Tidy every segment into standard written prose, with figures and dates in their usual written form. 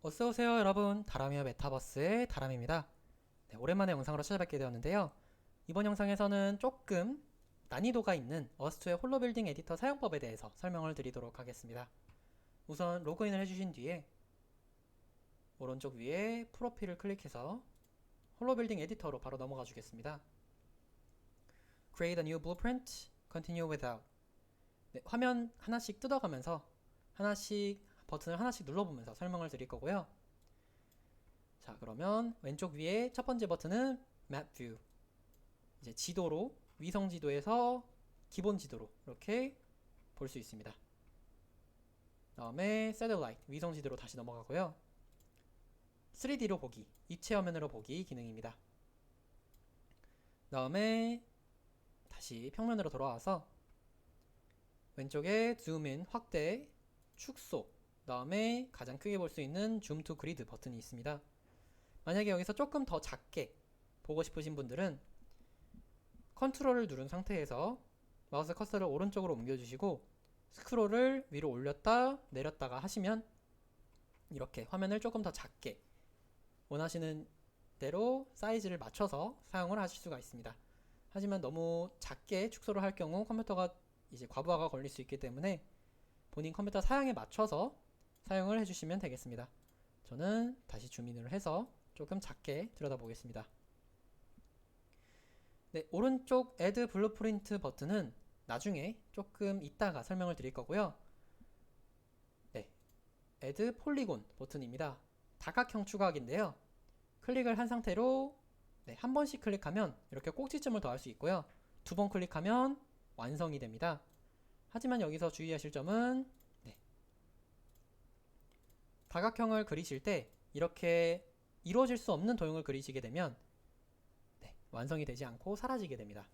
어서오세요 여러분, 다람이어 메타버스의 다람입니다. 네, 오랜만에 영상으로 찾아뵙게 되었는데요. 이번 영상에서는 조금 난이도가 있는 어스투의 홀로빌딩 에디터 사용법에 대해서 설명을 드리도록 하겠습니다. 우선 로그인을 해주신 뒤에 오른쪽 위에 프로필을 클릭해서 홀로빌딩 에디터로 바로 넘어가 주겠습니다. Create a new blueprint, continue without. 네, 화면 하나씩 뜯어가면서 버튼을 하나씩 눌러보면서 설명을 드릴 거고요. 자, 그러면 왼쪽 위에 첫 번째 버튼은 Map View. 이제 지도로, 위성 지도에서 기본 지도로 이렇게 볼 수 있습니다. 다음에 Satellite, 위성 지도로 다시 넘어가고요. 3D로 보기, 입체 화면으로 보기 기능입니다. 다음에 다시 평면으로 돌아와서 왼쪽에 줌인, 확대, 축소, 다음에 가장 크게 볼 수 있는 줌 투 그리드 버튼이 있습니다. 만약에 여기서 조금 더 작게 보고 싶으신 분들은 컨트롤을 누른 상태에서 마우스 커서를 오른쪽으로 옮겨주시고 스크롤을 위로 올렸다 내렸다가 하시면 이렇게 화면을 조금 더 작게 원하시는 대로 사이즈를 맞춰서 사용을 하실 수가 있습니다. 하지만 너무 작게 축소를 할 경우 컴퓨터가 이제 과부하가 걸릴 수 있기 때문에 본인 컴퓨터 사양에 맞춰서 사용을 해주시면 되겠습니다. 저는 다시 줌인을 해서 조금 작게 들여다보겠습니다. 네, 오른쪽 Add Blueprint 버튼은 나중에 조금 이따가 설명을 드릴 거고요. 네, Add Polygon 버튼입니다. 다각형 추가하기인데요. 클릭을 한 상태로 한 번씩 클릭하면 이렇게 꼭지점을 더할 수 있고요. 두 번 클릭하면 완성이 됩니다. 하지만 여기서 주의하실 점은 다각형을 그리실 때 이렇게 이루어질 수 없는 도형을 그리시게 되면 완성이 되지 않고 사라지게 됩니다.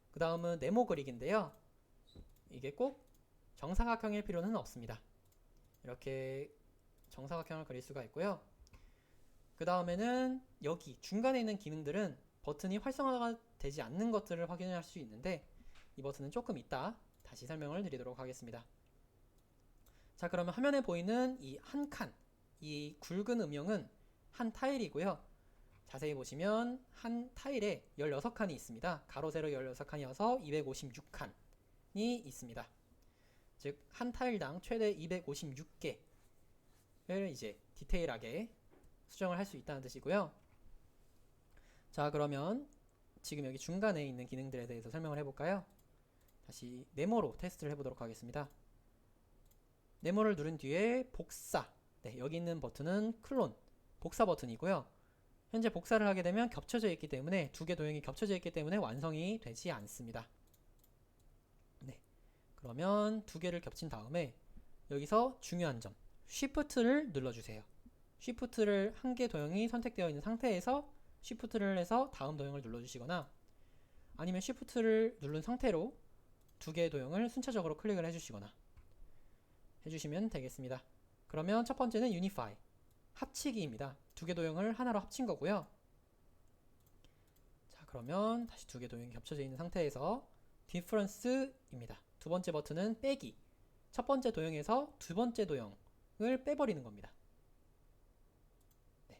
그 다음은 네모 그리기인데요. 이게 꼭 정사각형일 필요는 없습니다. 이렇게 정사각형을 그릴 수가 있고요. 그 다음에는 여기 중간에 있는 기능들은 버튼이 활성화가 되지 않는 것들을 확인할 수 있는데 이 버튼은 조금 이따 다시 설명을 드리도록 하겠습니다. 자, 그러면 화면에 보이는 이 한 칸, 이 굵은 음영은 한 타일이고요. 자세히 보시면 한 타일에 16칸이 있습니다. 가로 세로 16칸이어서 256칸이 있습니다. 즉 한 타일당 최대 256개를 이제 디테일하게 수정을 할 수 있다는 뜻이고요. 자, 그러면 지금 여기 중간에 있는 기능들에 대해서 설명을 해볼까요? 다시 네모로 테스트를 해보도록 하겠습니다. 네모를 누른 뒤에 복사, 여기 있는 버튼은 클론, 복사 버튼이고요. 현재 복사를 하게 되면 겹쳐져 있기 때문에 두 개 도형이 겹쳐져 있기 때문에 완성이 되지 않습니다. 그러면 두 개를 겹친 다음에 여기서 중요한 점 Shift를 눌러주세요. Shift를 한 개 도형이 선택되어 있는 상태에서 Shift를 해서 다음 도형을 눌러주시거나 아니면 Shift를 누른 상태로 두 개의 도형을 순차적으로 클릭을 해주시거나 해주시면 되겠습니다. 그러면 첫 번째는 Unify, 합치기입니다. 두 개 도형을 하나로 합친 거고요. 자, 그러면 다시 두 개 도형이 겹쳐져 있는 상태에서 Difference입니다. 두 번째 버튼은 빼기, 첫 번째 도형에서 두 번째 도형을 빼버리는 겁니다.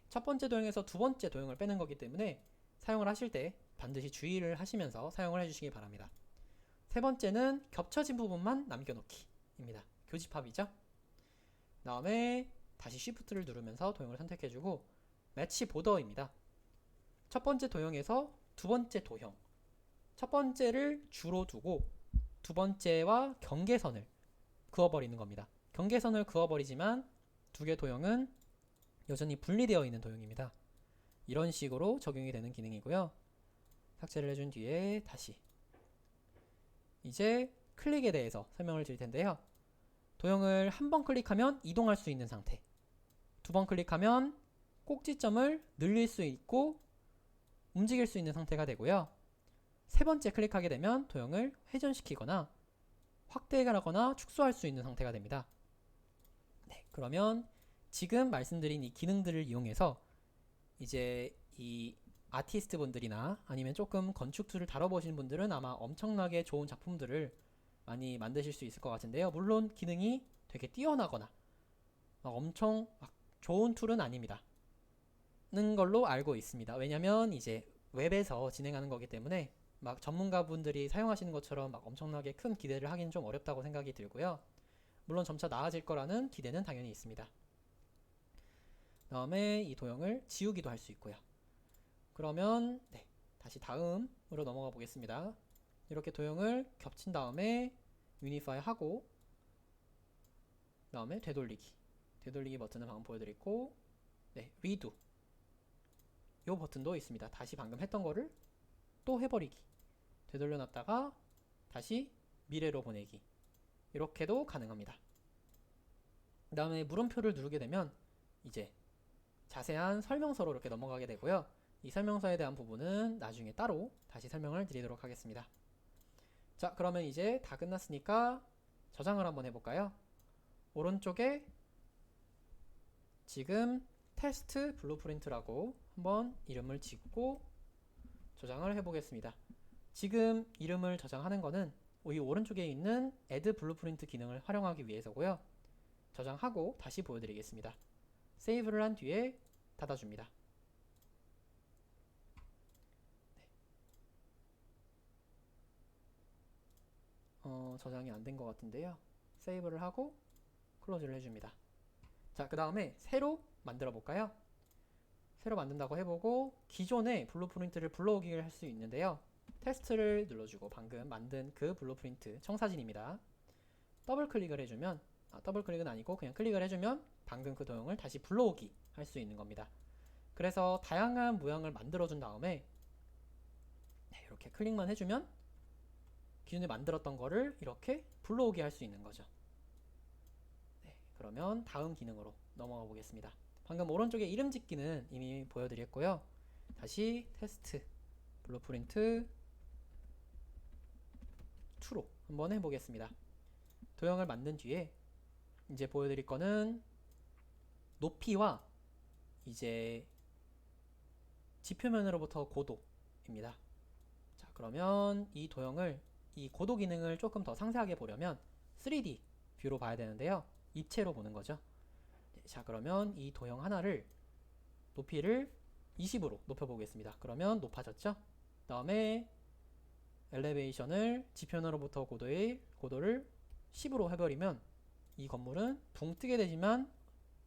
첫 번째 도형에서 두 번째 도형을 빼는 거기 때문에 사용을 하실 때 반드시 주의를 하시면서 사용을 해주시기 바랍니다. 세 번째는 겹쳐진 부분만 남겨놓기입니다. 교집합이죠. 다음에 다시 Shift를 누르면서 도형을 선택해주고 매치 보더입니다. 첫 번째 도형에서 두 번째 도형, 첫 번째를 주로 두고 두 번째와 경계선을 그어버리는 겁니다. 경계선을 그어버리지만 두 개 도형은 여전히 분리되어 있는 도형입니다. 이런 식으로 적용이 되는 기능이고요. 삭제를 해준 뒤에 다시 이제 클릭에 대해서 설명을 드릴 텐데요. 도형을 한 번 클릭하면 이동할 수 있는 상태, 두 번 클릭하면 꼭지점을 늘릴 수 있고 움직일 수 있는 상태가 되고요. 세 번째 클릭하게 되면 도형을 회전시키거나 확대하거나 축소할 수 있는 상태가 됩니다. 그러면 지금 말씀드린 이 기능들을 이용해서 이제 이 아티스트 분들이나 아니면 조금 건축 툴을 다뤄보신 분들은 아마 엄청나게 좋은 작품들을 많이 만드실 수 있을 것 같은데요. 물론 기능이 되게 뛰어나거나 엄청 좋은 툴은 아닙니다. 는 걸로 알고 있습니다. 왜냐면 이제 웹에서 진행하는 거기 때문에 막 전문가분들이 사용하시는 것처럼 막 엄청나게 큰 기대를 하기는 좀 어렵다고 생각이 들고요. 물론 점차 나아질 거라는 기대는 당연히 있습니다. 다음에 이 도형을 지우기도 할 수 있고요. 그러면 네, 다시 다음으로 넘어가 보겠습니다. 이렇게 도형을 겹친 다음에 유니파이 하고 다음에 되돌리기 버튼을 방금 보여드렸고 네, 리두 이 버튼도 있습니다. 다시 방금 했던 거를 또 해버리기, 되돌려 놨다가 다시 미래로 보내기, 이렇게도 가능합니다. 그 다음에 물음표를 누르게 되면 이제 자세한 설명서로 이렇게 넘어가게 되고요. 이 설명서에 대한 부분은 나중에 따로 다시 설명을 드리도록 하겠습니다. 자, 그러면 이제 다 끝났으니까 저장을 한번 해볼까요? 오른쪽에 지금 테스트 블루프린트라고 한번 이름을 짓고 저장을 해보겠습니다. 지금 이름을 저장하는 거는 이 오른쪽에 있는 Add Blueprint 기능을 활용하기 위해서고요. 저장하고 다시 보여드리겠습니다. 세이브를 한 뒤에 닫아줍니다. 저장이 안 된 것 같은데요. 세이브를 하고 클로즈를 해줍니다. 자, 그 다음에 새로 만들어 볼까요? 새로 만든다고 해보고 기존의 블루프린트를 불러오기를 할 수 있는데요. 테스트를 눌러주고 방금 만든 그 블루프린트 청사진입니다. 더블 클릭을 해주면 더블 클릭은 아니고 그냥 클릭을 해주면 방금 그 도형을 다시 불러오기 할 수 있는 겁니다. 그래서 다양한 모양을 만들어준 다음에 네, 이렇게 클릭만 해주면 기존에 만들었던 거를 이렇게 불러오게 할 수 있는 거죠. 네, 그러면 다음 기능으로 넘어가 보겠습니다. 방금 오른쪽에 이름 짓기는 이미 보여드렸고요. 다시 테스트 블루프린트 2로 한번 해보겠습니다. 도형을 만든 뒤에 이제 보여드릴 거는 높이와 이제 지표면으로부터 고도입니다. 자, 그러면 이 도형을 이 고도 기능을 조금 더 상세하게 보려면 3D 뷰로 봐야 되는데요. 입체로 보는 거죠. 자, 그러면 이 도형 하나를 높이를 20으로 높여보겠습니다. 그러면 높아졌죠? 그 다음에 엘리베이션을 지표면으로부터 고도를 10으로 해버리면 이 건물은 붕 뜨게 되지만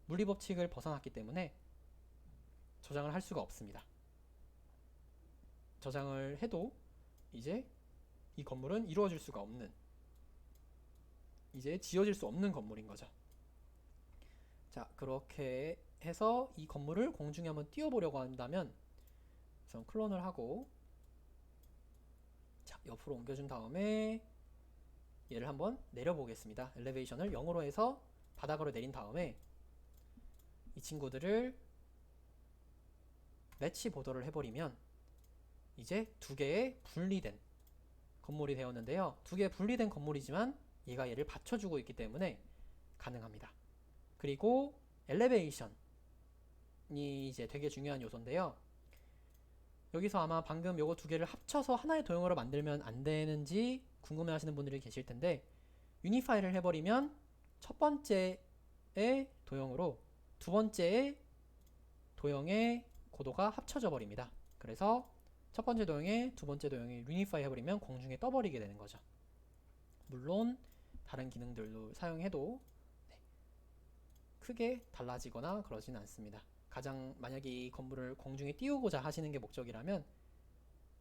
물리법칙을 벗어났기 때문에 저장을 할 수가 없습니다. 저장을 해도 이제 이 건물은 이루어질 수가 없는, 이제 지어질 수 없는 건물인 거죠. 자, 그렇게 해서 이 건물을 공중에 한번 띄워보려고 한다면 우선 클론을 하고 자, 옆으로 옮겨준 다음에 얘를 한번 내려보겠습니다. 엘리베이션을 0으로 해서 바닥으로 내린 다음에 이 친구들을 매치 보더를 해버리면 이제 두 개의 분리된 건물이 되었는데요. 두 개의 분리된 건물이지만 얘가 얘를 받쳐주고 있기 때문에 가능합니다. 그리고 엘리베이션이 이제 되게 중요한 요소인데요. 여기서 아마 방금 요거 두 개를 합쳐서 하나의 도형으로 만들면 안 되는지 궁금해 하시는 분들이 계실 텐데, 유니파이를 해버리면 첫 번째의 도형으로 두 번째의 도형의 고도가 합쳐져 버립니다. 그래서 첫 번째 도형에 두 번째 도형이 유니파이 해버리면 공중에 떠버리게 되는 거죠. 물론 다른 기능들도 사용해도 네, 크게 달라지거나 그러진 않습니다. 가장 만약에 이 건물을 공중에 띄우고자 하시는 게 목적이라면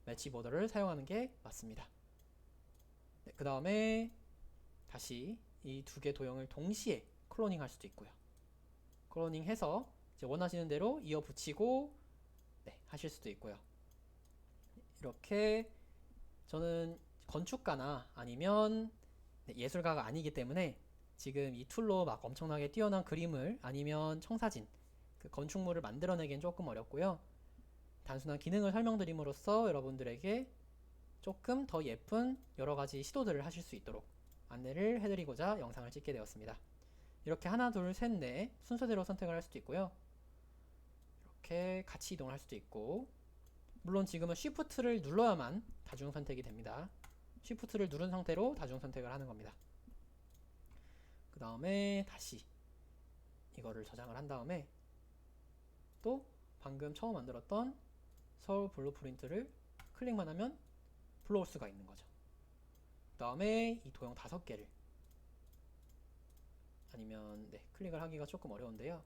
매치 보더를 사용하는 게 맞습니다. 네, 그 다음에 다시 이 두 개 도형을 동시에 클로닝 할 수도 있고요. 클로닝 해서 이제 원하시는 대로 이어 붙이고 네, 하실 수도 있고요. 이렇게 저는 건축가나 아니면 네, 예술가가 아니기 때문에 지금 이 툴로 막 엄청나게 뛰어난 그림을 아니면 청사진, 그 건축물을 만들어내기엔 조금 어렵고요. 단순한 기능을 설명드림으로써 여러분들에게 조금 더 예쁜 여러가지 시도들을 하실 수 있도록 안내를 해드리고자 영상을 찍게 되었습니다. 이렇게 하나, 둘, 셋, 넷 순서대로 선택을 할 수도 있고요. 이렇게 같이 이동할 수도 있고, 물론 지금은 Shift를 눌러야만 다중 선택이 됩니다. Shift를 누른 상태로 다중 선택을 하는 겁니다. 그 다음에 다시 이거를 저장을 한 다음에 이것도 방금 처음 만들었던 서울 블루프린트를 클릭만 하면 불러올 수가 있는 거죠. 그 다음에 이 도형 5개를 아니면 클릭을 하기가 조금 어려운데요.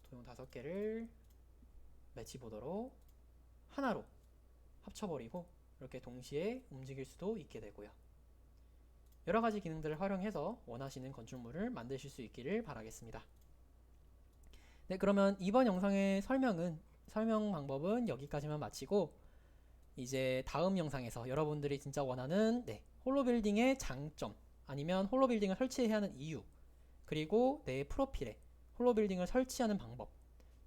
도형 5개를 매치보더로 하나로 합쳐버리고 이렇게 동시에 움직일 수도 있게 되고요. 여러가지 기능들을 활용해서 원하시는 건축물을 만드실 수 있기를 바라겠습니다. 네, 그러면 이번 영상의 설명 방법은 여기까지만 마치고 이제 다음 영상에서 여러분들이 진짜 원하는 홀로빌딩의 장점 아니면 홀로빌딩을 설치해야 하는 이유 그리고 내 프로필에 홀로빌딩을 설치하는 방법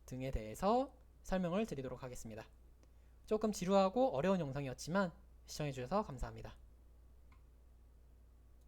등에 대해서 설명을 드리도록 하겠습니다. 조금 지루하고 어려운 영상이었지만 시청해주셔서 감사합니다.